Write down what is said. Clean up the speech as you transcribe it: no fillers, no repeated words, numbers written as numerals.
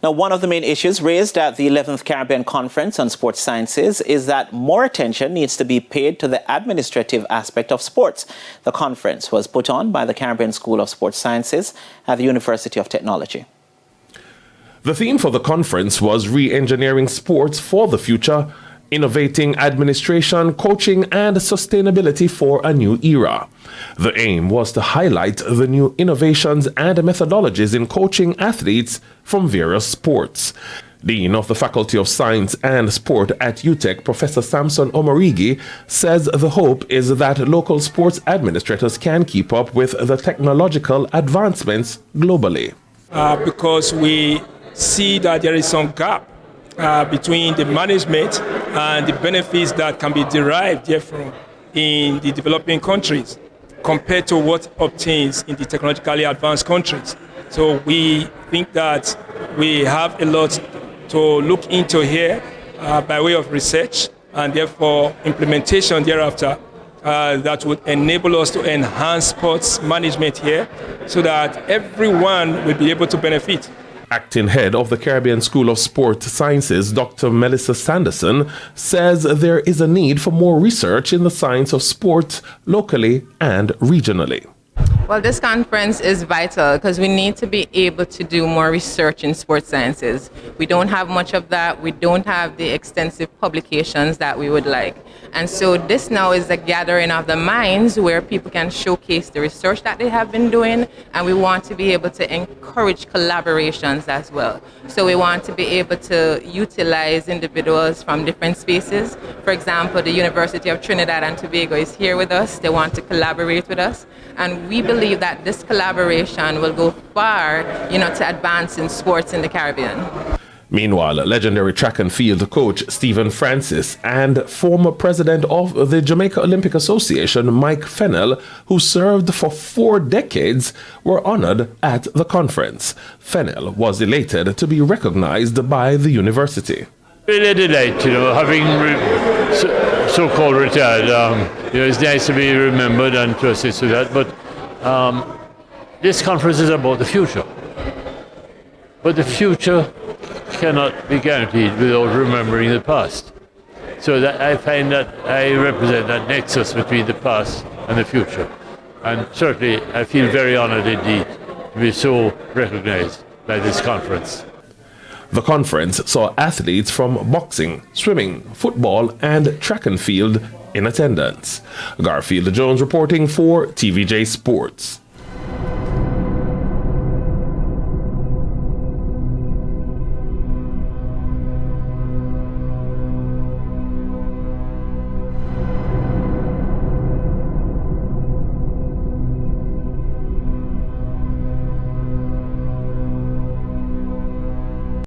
Now, one of the main issues raised at the 11th Caribbean Conference on Sports Sciences is that more attention needs to be paid to the administrative aspect of sports. The conference was put on by the Caribbean School of Sports Sciences at the University of Technology. The theme for the conference was Re-engineering Sports for the Future, Innovating Administration, Coaching and Sustainability for a New Era. The aim was to highlight the new innovations and methodologies in coaching athletes from various sports. Dean of the Faculty of Science and Sport at Utech, Professor Samson Omorigi, says the hope is that local sports administrators can keep up with the technological advancements globally. Because we see that there is some gap between the management and the benefits that can be derived therefrom in the developing countries compared to what obtains in the technologically advanced countries. So we think that we have a lot to look into here by way of research and therefore implementation thereafter that would enable us to enhance sports management here so that everyone will be able to benefit. Acting head of the Caribbean School of Sport Sciences, Dr. Melissa Sanderson, says there is a need for more research in the science of sport locally and regionally. Well, this conference is vital because we need to be able to do more research in sports sciences. We don't have much of that. We don't have the extensive publications that we would like. And so this now is a gathering of the minds where people can showcase the research that they have been doing, and we want to be able to encourage collaborations as well. So we want to be able to utilize individuals from different spaces. For example, the University of Trinidad and Tobago is here with us. They want to collaborate with us. And we believe that this collaboration will go far, to advancing sports in the Caribbean. Meanwhile, legendary track and field coach Stephen Francis and former president of the Jamaica Olympic Association, Mike Fennell, who served for 4 decades, were honored at the conference. Fennell was elated to be recognized by the university. Really a delight, having so-called retired. It's nice to be remembered and to assist with that. But this conference is about the future. But the future cannot be guaranteed without remembering the past. So that I find that I represent that nexus between the past and the future. And certainly I feel very honored indeed to be so recognized by this conference. The conference saw athletes from boxing, swimming, football and track and field in attendance. Garfield Jones reporting for TVJ Sports.